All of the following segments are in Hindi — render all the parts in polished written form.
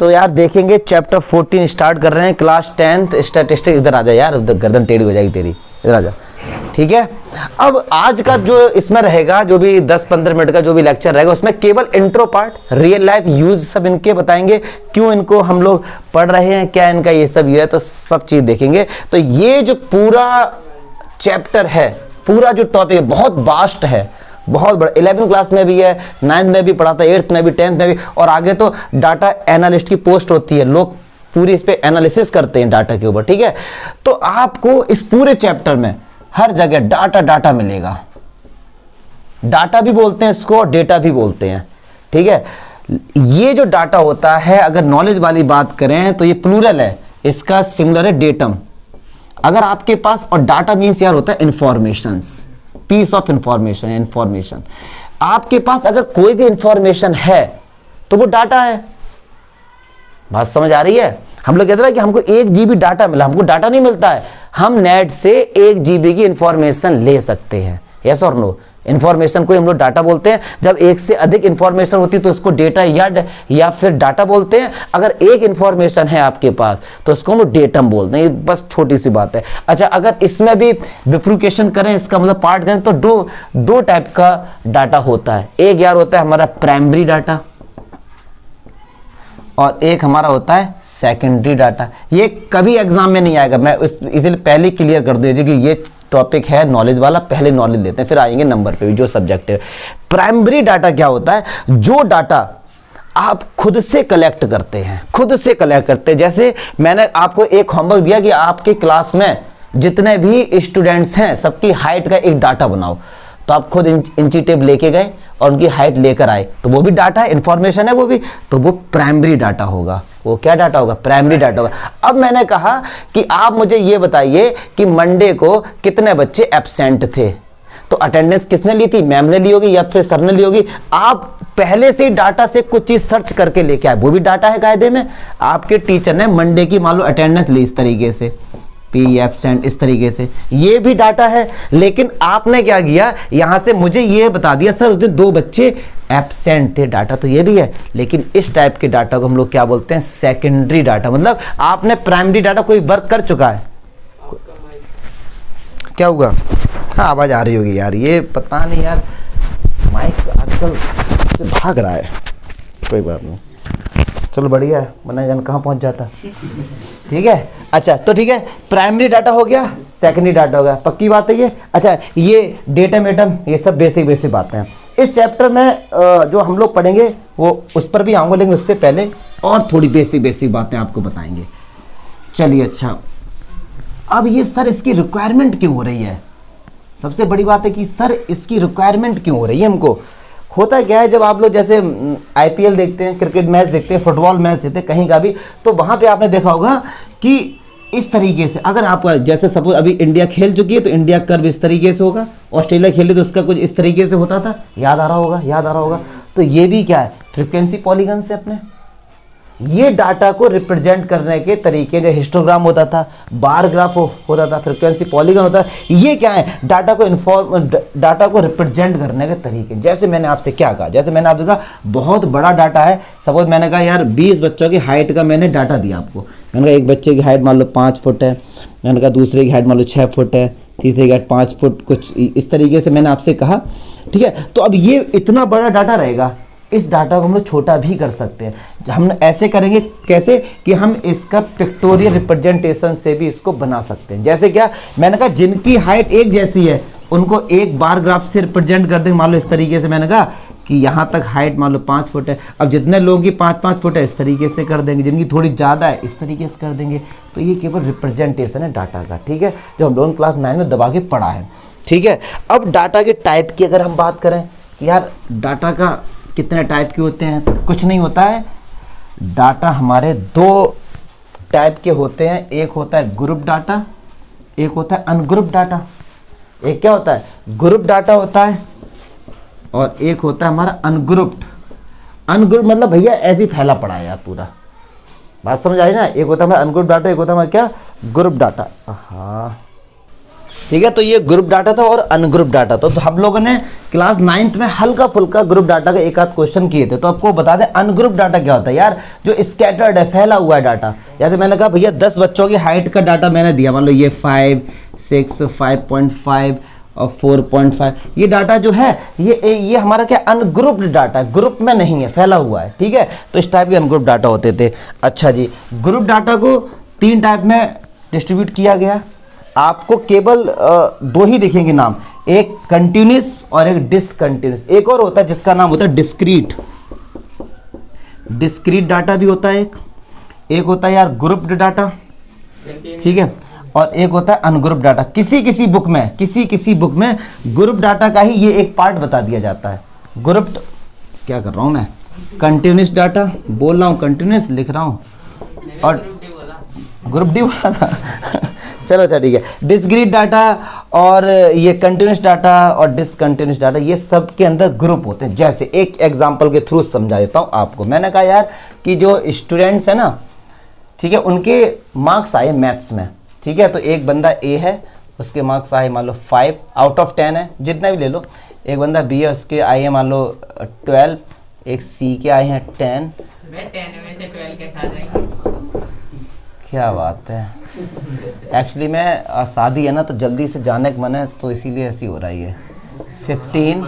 तो यार देखेंगे चैप्टर 14 स्टार्ट कर रहे हैं, क्लास 10th स्टैटिस्टिक्स। इधर आ जा यार, गर्दन टेढ़ी हो जाएगी तेरी, इधर आ जा। ठीक है, अब आज का जो इसमें रहेगा, जो भी 10-15 मिनट का जो भी लेक्चर रहेगा, उसमें केवल intro part, real life use सब इनके बताएंगे, क्यों इनको हम लोग पढ़ रहे हैं, क्या इनका ये सब है, तो सब चीज देखेंगे। तो ये जो पूरा चैप्टर है, पूरा जो टॉपिक है, बहुत वास्ट है, बहुत बड़ा। 11th क्लास में भी है, 9th में भी पढ़ा था, 8th में भी, 10th में भी, और आगे तो डाटा एनालिस्ट की पोस्ट होती है, लोग पूरी इस पे एनालिसिस करते हैं डाटा के ऊपर। ठीक है, तो आपको इस पूरे चैप्टर में हर जगह डाटा मिलेगा। डाटा भी बोलते हैं इसको, डेटा भी बोलते हैं। ठीक है, ये जो डाटा होता है, अगर नॉलेज वाली बात करें तो ये प्लूरल है, इसका सिंगुलर है डेटम। अगर आपके पास, और डाटा मीन्स यार होता है इंफॉर्मेशंस, पीस ऑफ इंफॉर्मेशन। आपके पास अगर कोई भी इंफॉर्मेशन है तो वो डाटा है। बात समझ आ रही है? हम लोग कहते हैं कि हमको 1 GB डाटा मिला, हमको डाटा नहीं मिलता है। हम नेट से 1 GB की इंफॉर्मेशन ले सकते हैं, यस और नो। इंफॉर्मेशन को हम लोग डाटा बोलते हैं। जब एक से अधिक इंफॉर्मेशन होती है तो उसको डेटा या फिर डाटा बोलते हैं। अगर एक इंफॉर्मेशन है आपके पास तो उसको हम लोग डेटम बोलते हैं। ये बस छोटी सी बात है। अच्छा, अगर इसमें भी विप्रिकेशन करें, इसका मतलब पार्ट करें, तो दो टाइप का डाटा होता है। एक यार होता है हमारा प्राइमरी डाटा, और एक हमारा होता है सेकेंडरी डाटा। ये कभी एग्जाम में नहीं आएगा, मैं इसलिए पहले क्लियर कर दूं कि ये टॉपिक है नॉलेज वाला, पहले नॉलेज लेते हैं, फिर आएंगे नंबर पे भी, जो सब्जेक्ट है। प्राइमरी डाटा क्या होता है? जो डाटा आप खुद से कलेक्ट करते हैं, खुद से कलेक्ट करते हैं। जैसे मैंने आपको एक होमवर्क दिया कि आपकी क्लास में जितने भी स्टूडेंट्स हैं सबकी हाइट का एक डाटा बनाओ, तो आप खुद इंची टेप लेके गए और उनकी हाइट लेकर आए, तो वो भी डाटा है, इंफॉर्मेशन है वो भी, तो वो प्राइमरी डाटा होगा। वो क्या डाटा होगा? प्राइमरी डाटा होगा। अब मैंने कहा कि आप मुझे ये बताइए कि मंडे को कितने बच्चे एब्सेंट थे, तो अटेंडेंस किसने ली थी? मैम ने ली होगी या फिर सर ने ली होगी। आप पहले से डाटा से कुछ चीज सर्च करके लेके आए, वो भी डाटा है कायदे में। आपके टीचर ने मंडे की मान लो अटेंडेंस ली इस तरीके से, पी एब्सेंट इस तरीके से, ये भी डाटा है। लेकिन आपने क्या किया, यहां से मुझे ये बता दिया सर उस दिन 2 बच्चे एब्सेंट थे, डाटा तो ये भी है। लेकिन इस टाइप के डाटा को हम लोग क्या बोलते हैं? Secondary data. मतलब आपने प्राइमरी डाटा कोई वर्क कर चुका है। क्या हुआ? हाँ, आवाज आ रही होगी यार, ये पता नहीं यार, माइक आजकल से भाग रहा है। कोई बात नहीं, चलो बढ़िया है, वरना जान कहाँ पहुंच जाता। ठीक है, अच्छा तो ठीक है, प्राइमरी डाटा हो गया, सेकेंडरी डाटा हो गया, पक्की बात है ये। अच्छा, ये डेटम एटम, ये सब बेसिक बातें हैं। इस चैप्टर में जो हम लोग पढ़ेंगे वो उस पर भी आऊंगा, लेकिन उससे पहले और थोड़ी बेसिक बातें आपको बताएंगे। चलिए, अच्छा अब ये सर इसकी रिक्वायरमेंट क्यों हो रही है? सबसे बड़ी बात है कि सर इसकी रिक्वायरमेंट क्यों हो रही है हमको। होता क्या है, जब आप लोग जैसे IPL देखते हैं, क्रिकेट मैच देखते हैं, फुटबॉल मैच देखते हैं, कहीं का भी, तो वहां पे आपने देखा होगा कि इस तरीके से, अगर आप जैसे सपोज अभी इंडिया खेल चुकी है तो इंडिया कर्व इस तरीके से होगा, ऑस्ट्रेलिया खेले तो उसका कुछ इस तरीके से होता था, याद आ रहा होगा। तो ये भी क्या है? फ्रीक्वेंसी पॉलीगन से अपने ये डाटा को रिप्रेजेंट करने के तरीके, जो हिस्टोग्राम होता था, बार ग्राफ होता था, फ्रीक्वेंसी पॉलीगन होता था, ये क्या है? डाटा को रिप्रेजेंट करने के तरीके। जैसे मैंने आपसे क्या कहा, जैसे मैंने आपसे कहा बहुत बड़ा डाटा है। सपोज मैंने कहा यार 20 बच्चों की हाइट का मैंने डाटा दिया आपको। मैंने कहा एक बच्चे की हाइट मान लो 5 फुट है, मैंने कहा दूसरे की हाइट मान लो 6 फुट है, तीसरे की हाइट 5 फुट, कुछ इस तरीके से मैंने आपसे कहा। ठीक है, तो अब ये इतना बड़ा डाटा रहेगा, इस डाटा को हम लोग छोटा भी कर सकते हैं। हम ऐसे करेंगे, कैसे कि हम इसका पिक्टोरियल रिप्रेजेंटेशन से भी इसको बना सकते हैं। जैसे क्या, मैंने कहा जिनकी हाइट एक जैसी है उनको एक बार ग्राफ से रिप्रेजेंट कर देंगे। मान लो इस तरीके से, मैंने कहा कि यहाँ तक हाइट मान लो 5 फुट है। अब जितने लोगों की 5-5 फुट है इस तरीके से कर देंगे, जिनकी थोड़ी ज़्यादा है इस तरीके से कर देंगे। तो ये केवल रिप्रेजेंटेशन है डाटा का। ठीक है, जो हम लोगों क्लास 9 में दबा के पढ़ा है। ठीक है, अब डाटा के टाइप की अगर हम बात करें कि यार डाटा का कितने टाइप के होते हैं, तो कुछ नहीं होता है। डाटा हमारे 2 टाइप के होते हैं, एक होता है ग्रुप डाटा, एक होता है अनग्रुप डाटा। एक क्या होता है? ग्रुप डाटा होता है, और एक होता है हमारा अनग्रुप्ड। अनग्रुप मतलब भैया ऐसे ही फैला पड़ा है यार पूरा, बात समझ आई ना। एक होता है हमारा अनग्रुप डाटा, एक होता है हमारा क्या? Group data. हाँ ठीक है। तो ये ग्रुप डाटा था और अनग्रुप डाटा था। तो हम लोगों ने क्लास 9th में हल्का फुल्का ग्रुप डाटा का एक आध क्वेश्चन किए थे। तो आपको बता दें अनग्रुप डाटा क्या होता है यार, जो स्कैटर्ड है, फैला हुआ है डाटा। जैसे मैंने कहा भैया 10 बच्चों की हाइट का डाटा मैंने दिया, मान लो ये 5, 6, 5.5 और 4.5, ये डाटा जो है ये हमारा क्या अनग्रुप्ड डाटा है, ग्रुप में नहीं है, फैला हुआ है। ठीक है, तो इस टाइप के अनग्रुप डाटा होते थे। अच्छा जी, ग्रुप डाटा को 3 टाइप में डिस्ट्रीब्यूट किया गया। आपको केवल 2 ही दिखेंगे नाम, एक कंटिन्यूस और एक डिसकंटिन्यूस। एक और होता है जिसका नाम होता है डिस्क्रीट। डिस्क्रीट डाटा भी होता है, एक होता है यार ग्रुप्ड डाटा, ठीक है, और एक होता है अनग्रुप डाटा। किसी किसी बुक में ग्रुप डाटा का ही ये एक पार्ट बता दिया जाता है। ग्रुप्ड, क्या कर रहा हूं मैं, कंटिन्यूस डाटा बोल रहा हूं, कंटिन्यूस लिख रहा हूं, और ग्रुप डी बोला था चलो अच्छा ठीक है। डिस्क्रीट डाटा और ये कंटिन्यूस डाटा और डिसकंटिन्यूस डाटा, ये सब के अंदर ग्रुप होते हैं। जैसे एक एग्जांपल के थ्रू समझा देता हूं आपको। मैंने कहा यार कि जो स्टूडेंट्स है ना, ठीक है, उनके मार्क्स आए मैथ्स में, ठीक है, तो एक बंदा ए है, उसके मार्क्स आए मान लो 5 आउट ऑफ 10 है, जितना भी ले लो। एक बंदा बी है, उसके आए हैं मान लो 12, एक सी के आए हैं 10। 10 में से 12 के साथ आएंगे। क्या बात है। एक्चुअली मैं शादी है ना तो जल्दी से जाने का मन है, तो इसीलिए ऐसी हो रही है। 15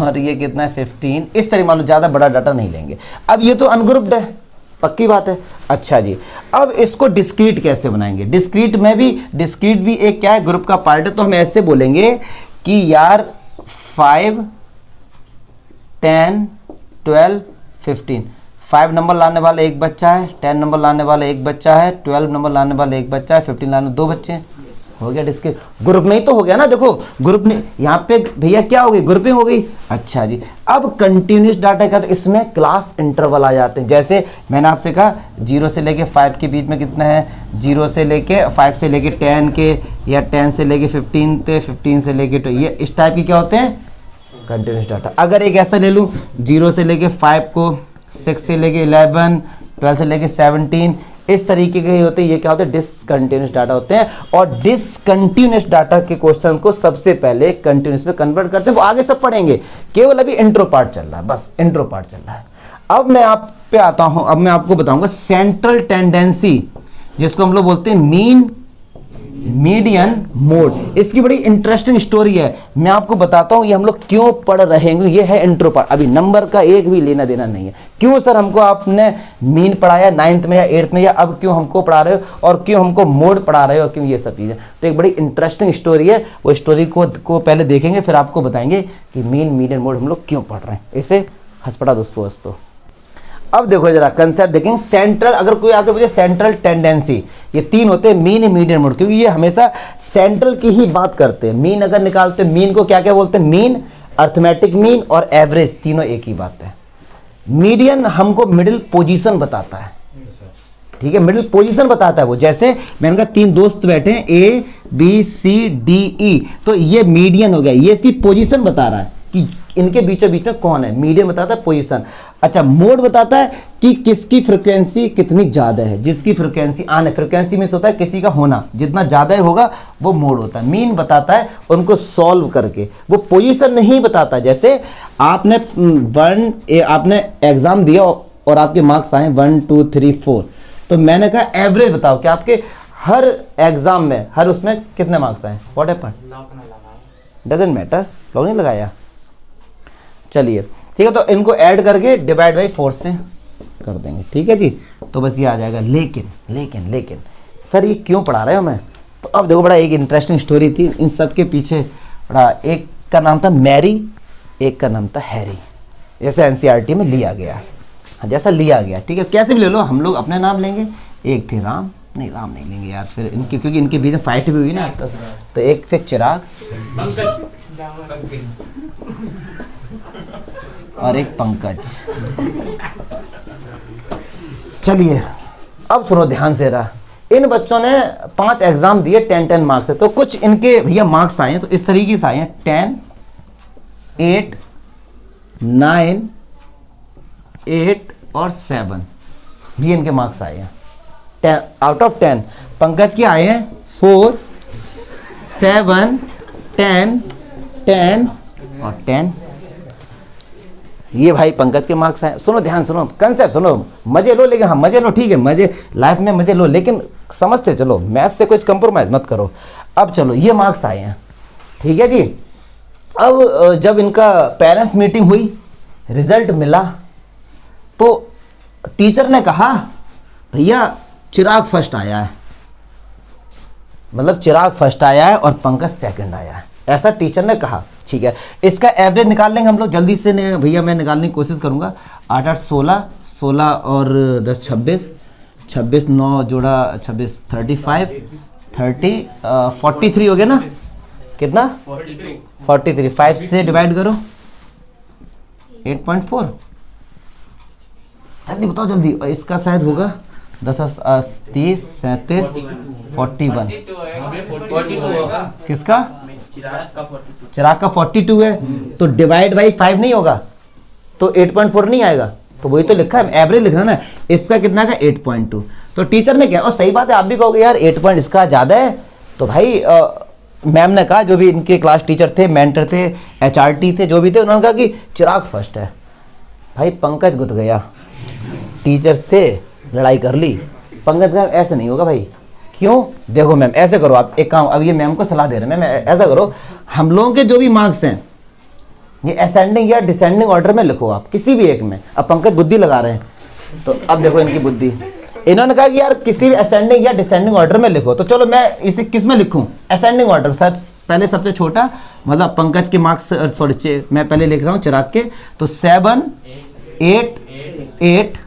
और ये कितना है 15, इस तरह मान लो, ज़्यादा बड़ा डाटा नहीं लेंगे। अब ये तो अनग्रुप्ड है, पक्की बात है। अच्छा जी, अब इसको डिस्क्रीट कैसे बनाएंगे। डिस्क्रीट भी एक क्या है, ग्रुप का पार्ट है। तो हम ऐसे बोलेंगे कि यार 5, 10, 12, 15, 5 नंबर लाने वाला एक बच्चा है, 10 नंबर लाने वाला एक बच्चा है, 12 नंबर लाने वाला एक बच्चा है, 15 लाने 2 बच्चे हैं। हो गया डिस्क्रीट, ग्रुप में ही तो हो गया ना। देखो ग्रुप में यहाँ पे भैया क्या हो गई, ग्रुपिंग हो गई। अच्छा जी, अब कंटिन्यूस डाटा का, तो इसमें क्लास इंटरवल आ जाते हैं। जैसे मैंने आपसे कहा 0 से लेके 5 के बीच में कितना है, 0 से लेके 5 से लेके 10 के, या 10 से लेके 15 के, 15 से लेके, तो ये इस टाइप के क्या होते हैं, कंटिन्यूस डाटा। अगर एक ऐसा ले लूँ 0 से लेके 5 को, 6 से लेके 11, 12 से लेके 17, इस तरीके के होते हैं। ये क्या होते हैं, डिसकंटिन्यूस डाटा होते हैं। और डिसकंटिन्यूस डाटा के क्वेश्चन को सबसे पहले कंटिन्यूस में कन्वर्ट करते हैं। वो आगे सब पढ़ेंगे, केवल अभी इंट्रो पार्ट चल रहा है, बस इंट्रो पार्ट चल रहा है। अब मैं आप पे आता हूं, अब मैं आपको बताऊंगा सेंट्रल टेंडेंसी, जिसको हम लोग बोलते हैं मीन मीडियन मोड। इसकी बड़ी इंटरेस्टिंग स्टोरी है, मैं आपको बताता हूं ये हम लोग क्यों पढ़ रहे हैं। ये है इंट्रो पार्ट, अभी नंबर का एक भी लेना देना नहीं है। क्यों सर हमको आपने मीन पढ़ाया 9th में या 8th में, या अब क्यों हमको पढ़ा रहे हो, और क्यों हमको मोड पढ़ा रहे हो, क्यों ये सब चीजें। तो एक बड़ी इंटरेस्टिंग स्टोरी है, वो स्टोरी को पहले देखेंगे, फिर आपको बताएंगे कि मीन मीडियन मोड हम लोग क्यों पढ़ रहे हैं। इसे हंसपड़ा दोस्तों। अब देखो जरा कंसेप्ट देखेंगे। सेंट्रल, अगर कोई आपसे पूछे सेंट्रल टेंडेंसी, ये 3 होते हैं, मीन, मीडियन, मोड, क्योंकि ये हमेशा सेंट्रल की ही बात करते हैं। मीन अगर निकालते हैं, मीन को क्या क्या बोलते हैं, मीन, अर्थमेटिक मीन और एवरेज, तीनों एक ही बात है। मीडियन हमको मिडिल पोजीशन बताता है, ठीक है, मिडिल पोजीशन बताता है वो। जैसे मैंने कहा 3 दोस्त बैठे हैं, A, B, C, D, E, तो ये मीडियन हो गया, ये इसकी पोजीशन बता रहा है कि इनके बीचों बीच में कौन है। मीडियन बताता है पोजीशन। अच्छा, मोड बताता है कि किसकी फ्रिक्वेंसी कितनी ज्यादा है, जिसकी फ्रिक्वेंसी आने, फ्रिक्वेंसी में होता है किसी का होना, जितना ज्यादा होगा वो मोड होता है। मीन बताता है उनको सॉल्व करके, वो पोजीशन नहीं बताता। जैसे आपने आपने एग्जाम दिया और आपके मार्क्स आए 1, 2, 3, 4, तो मैंने कहा एवरेज बताओ कि आपके हर एग्जाम में, हर उसमें कितने मार्क्स आए। What happened, doesn't matter, lock नहीं लगाया। चलिए ठीक है, तो इनको ऐड करके डिवाइड बाई 4 से कर देंगे, ठीक है जी। तो बस ये आ जाएगा। लेकिन सर ये क्यों पढ़ा रहे हो मैं, तो अब देखो बड़ा एक इंटरेस्टिंग स्टोरी थी इन सब के पीछे। बड़ा, एक का नाम था मैरी, एक का नाम था हैरी, जैसे एनसीईआरटी में लिया गया, जैसा लिया गया, ठीक है। कैसे भी ले लो, हम लोग अपने नाम लेंगे। एक थे राम, नहीं राम नहीं लेंगे यार, फिर इनके, क्योंकि इनके बीच में फाइट भी हुई ना, तो एक थे चिराग और एक पंकज। चलिए अब सुनो ध्यान से रहा। इन बच्चों ने 5 एग्जाम दिए 10-10 मार्क्स से। तो कुछ इनके भैया मार्क्स आए हैं, तो इस तरीके से आए हैं 10, 8, 9, 8 और 7 भी इनके मार्क्स आए हैं 10 आउट ऑफ 10। पंकज के आए हैं 4, 7 10 10 और 10। ये भाई पंकज के मार्क्स हैं। सुनो, ध्यान सुनो, कंसेप्ट सुनो, मजे लो, लेकिन हाँ मजे लो, ठीक है, मजे लाइफ में मजे लो, लेकिन समझते चलो, मैथ से कुछ कंप्रोमाइज मत करो। अब चलो, ये मार्क्स आए हैं, ठीक है जी। अब जब इनका पेरेंट्स मीटिंग हुई, रिजल्ट मिला, तो टीचर ने कहा भैया चिराग फर्स्ट आया है, मतलब चिराग फर्स्ट आया है और पंकज सेकंड आया है, ऐसा टीचर ने कहा। ठीक है, इसका एवरेज निकाल लेंगे हम लोग जल्दी से, भैया मैं निकालने की कोशिश करूंगा। 8 8 16, 16 और 10 26, 26 9 जोड़ा 26 35 30 43 हो गया ना, कितना 43, 5 से डिवाइड करो 8.4, जल्दी बताओ जल्दी। और इसका शायद होगा 10 30 37 41, किसका चिराग का 42 है, तो डिवाइड बाई 5 नहीं होगा, तो 8.4 नहीं आएगा, तो वही तो लिखा है, एवरेज लिखना ना। इसका कितना का 8.2, तो टीचर ने क्या, और सही बात है, आप भी कहोगे यार 8 पॉइंट इसका ज़्यादा है, तो भाई मैम ने कहा, जो भी इनके क्लास टीचर थे, मेंटर थे, एचआरटी थे, जो भी थे, उन्होंने कहा कि चिराग फर्स्ट है। भाई पंकज गुत गया, टीचर से लड़ाई कर ली। पंकज का ऐसे नहीं होगा भाई, क्यों, देखो मैम ऐसे करो, आप एक काम, अब ये मैम को सलाह दे रहे हैं, मैम ऐसा करो, हम लोगों के जो भी मार्क्स हैं ये असेंडिंग या डिसेंडिंग ऑर्डर में लिखो, आप किसी भी एक में। अब पंकज बुद्धि लगा रहे हैं, तो अब देखो इनकी बुद्धि, इन्होंने कहा कि यार किसी भी असेंडिंग या डिसेंडिंग ऑर्डर में लिखो, तो चलो मैं इसे किस में लिखूं, असेंडिंग ऑर्डर, सर पहले सबसे छोटा, मतलब पंकज के मार्क्स, सॉरी मैं पहले लिख रहा हूँ चिराग के, तो 7 8 8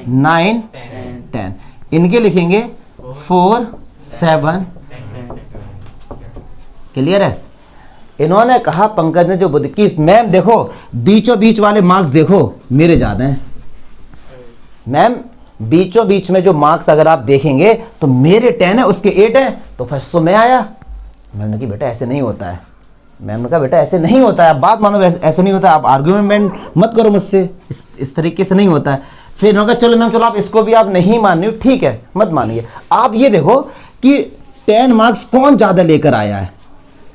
9 10, इनके लिखेंगे 4 7, क्लियर है। इन्होंने कहा, पंकज ने जो बुद्धि की, मैम देखो बीचों बीच वाले मार्क्स देखो मेरे ज्यादा हैं, मैम बीचों बीच में जो मार्क्स अगर आप देखेंगे तो मेरे 10 है, उसके 8 है, तो फर्स्ट तो मैं आया। मैम ने कहा बेटा ऐसे नहीं होता है, मैम ने कहा बेटा ऐसे नहीं होता है, आप बात मानो, ऐसे नहीं होता है, आप आर्ग्यूमेंट मत करो मुझसे, इस तरीके से नहीं होता है। फिर इन्होंने कहा चलो मैम चलो, आप इसको भी आप नहीं मान रही हो, ठीक है मत मानिए, आप ये देखो कि 10 मार्क्स कौन ज्यादा लेकर आया है।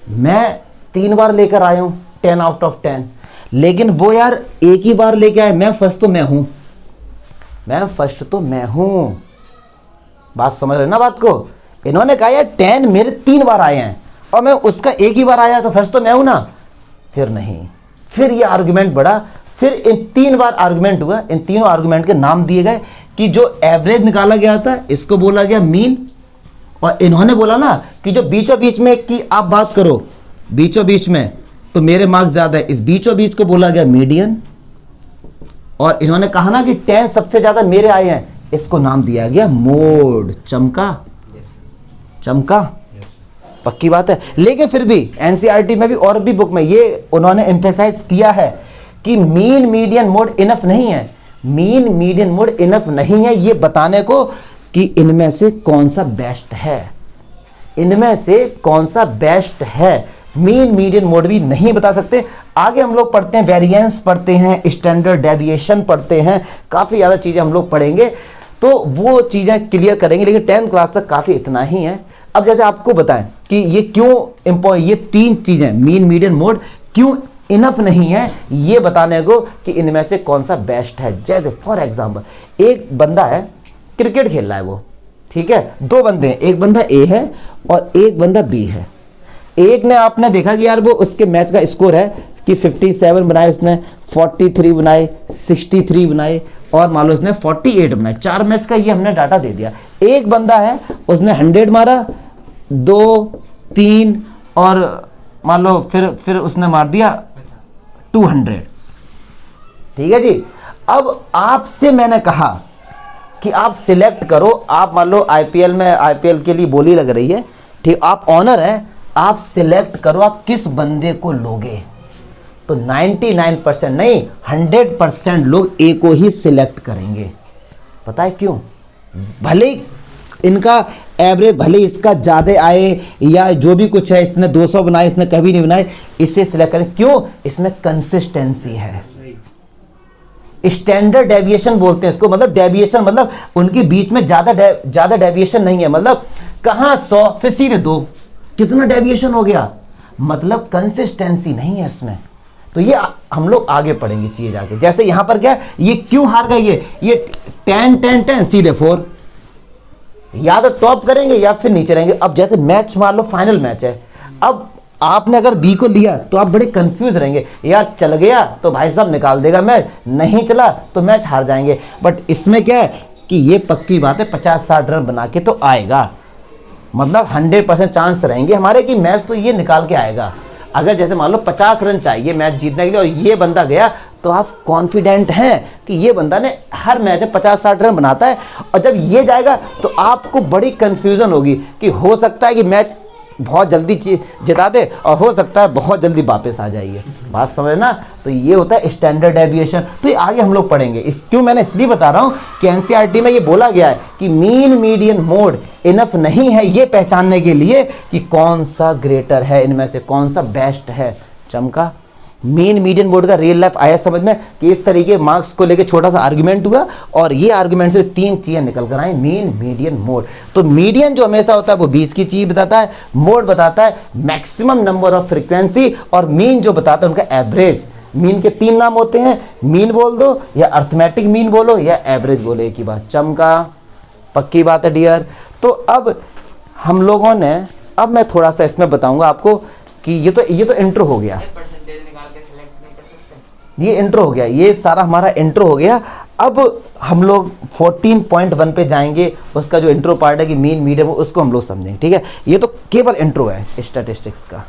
मैं 3 बार लेकर आया हूं 10 आउट ऑफ 10, लेकिन वो यार एक ही बार लेके आए, मैं फर्स्ट तो मैं हूं, मैं फर्स्ट तो मैं हूं, बात समझ रहे ना बात को। इन्होंने कहा यार 10 मेरे 3 बार आए हैं और मैं उसका एक ही बार आया, तो फर्स्ट तो मैं हूं ना। फिर नहीं, फिर ये आर्गुमेंट बढ़ा, फिर इन 3 बार आर्गुमेंट हुआ, इन तीनों आर्गुमेंट के नाम दिए गए कि जो एवरेज निकाला गया था इसको बोला गया मीन, और इन्होंने बोला ना कि जो बीचों बीच में की आप बात करो, बीचों बीच में तो मेरे मार्क्स ज्यादा है, इस बीचों बीच को बोला गया मीडियन, और इन्होंने कहा ना कि 10 सबसे ज्यादा मेरे आए हैं, इसको नाम दिया गया मोड, चमका, चमका, पक्की बात है। लेकिन फिर भी एनसीईआरटी में भी और भी बुक में ये उन्होंने एम्फेसाइज किया है कि मीन मीडियन मोड इनफ नहीं है, मीन मीडियन मोड इनफ नहीं है ये बताने को कि इनमें से कौन सा बेस्ट है, इनमें से कौन सा बेस्ट है, मीन मीडियन मोड भी नहीं बता सकते। आगे हम लोग पढ़ते हैं, वेरिएंस पढ़ते हैं, स्टैंडर्ड डेविएशन पढ़ते हैं, काफी ज्यादा चीजें हम लोग पढ़ेंगे, तो वो चीजें क्लियर करेंगे, लेकिन 10th क्लास तक काफी इतना ही है। अब जैसे आपको बताएं कि ये क्यों ये 3 चीजें मीन मीडियन मोड क्यों इनफ नहीं है, ये बताने को कि इनमें से कौन सा बेस्ट है। जैसे फॉर एग्जांपल एक बंदा है, क्रिकेट खेल रहा है वो, ठीक है, 2 बंदे हैं, एक बंदा ए है और एक बंदा बी है। एक ने आपने देखा कि यार वो उसके मैच का स्कोर है कि 57 बनाए उसने, 43 बनाए, 63 बनाए, और मान लो उसने 48 बनाए, 4 मैच का ये हमने डाटा दे दिया। एक बंदा है उसने 100 मारा, 2 3 और मान लो फिर उसने मार दिया 200, ठीक है जी। अब आपसे मैंने कहा कि आप सिलेक्ट करो, आप मान लो आईपीएल के लिए बोली लग रही है, ठीक, आप ऑनर है, आप सिलेक्ट करो आप किस बंदे को लोगे, तो 99% नहीं 100% लोग ए को ही सिलेक्ट करेंगे। पता है क्यों? भले इनका एवरेज भले इसका ज्यादा आए या जो भी कुछ है, इसने 200 बनाए, इसने कभी नहीं बनाए, इसे सिलेक्ट करें, क्यों? इसमें कंसिस्टेंसी है, स्टैंडर्ड डेविएशन बोलते हैं इसको, मतलब डेविएशन मतलब उनके बीच में ज्यादा डेविएशन नहीं है, मतलब कहां 100 फिर सीधे 2, कितना डेविएशन हो गया, मतलब कंसिस्टेंसी नहीं है इसमें। तो ये हम लोग आगे पढ़ेंगे चीजें जाके। जैसे यहां पर क्या है, ये क्यों हार गए, ये 10 10 10 सीधे 4, या तो टॉप करेंगे या फिर नीचे रहेंगे। अब जैसे मैच मान लो फाइनल मैच है, अब आपने अगर बी को लिया तो आप बड़े कंफ्यूज रहेंगे, यार चल गया तो भाई साहब निकाल देगा मैच, नहीं चला तो मैच हार जाएंगे। बट इसमें क्या है कि ये पक्की बात है 50-60 रन बना के तो आएगा, मतलब 100% चांस रहेंगे हमारे कि मैच तो ये निकाल के आएगा। अगर जैसे मान लो 50 रन चाहिए मैच जीतने के लिए और ये बंदा गया, तो आप कॉन्फिडेंट हैं कि ये बंदा ने हर मैच में 50-60 रन बनाता है, और जब ये जाएगा तो आपको बड़ी कंफ्यूजन होगी कि हो सकता है कि मैच बहुत जल्दी जिता दे और हो सकता है बहुत जल्दी वापस आ जाइए। बात समझ ना, तो ये होता है स्टैंडर्ड डेविएशन। तो ये आगे हम लोग पढ़ेंगे। इस क्यों मैंने इसलिए बता रहा हूँ कि एनसीईआरटी में ये बोला गया है कि मीन मीडियन मोड इनफ नहीं है ये पहचानने के लिए कि कौन सा ग्रेटर है, इनमें से कौन सा बेस्ट है। चमका, मीन मीडियन मोड का रियल लाइफ आया समझ में कि इस तरीके मार्क्स को लेके छोटा सा आर्गुमेंट हुआ, और ये आर्गुमेंट से 3 चीजें निकल कर आई, मीन मीडियन मोड। तो मीडियन जो हमेशा होता है वो 20 की चीज बताता है, मोड बताता है मैक्सिमम नंबर ऑफ फ्रीक्वेंसी, और मीन जो बताता है उनका एवरेज। मीन के 3 नाम होते हैं, मीन बोल दो या अर्थमेटिक मीन बोलो या एवरेज बोलो, एक ही बात। चमका, पक्की बात है डियर। तो अब हम लोगों ने, अब मैं थोड़ा सा इसमें बताऊंगा आपको कि ये तो इंट्रो हो गया, परसेंटेज निकाल के सिलेक्ट नहीं कर सकते। ये इंट्रो हो गया, ये सारा हमारा इंट्रो हो गया। अब हम लोग 14.1 पे जाएंगे, उसका जो इंट्रो पार्ट है कि मीन मीडियम, उसको हम लोग समझेंगे। ठीक है, ये तो केवल इंट्रो है स्टैटिस्टिक्स का।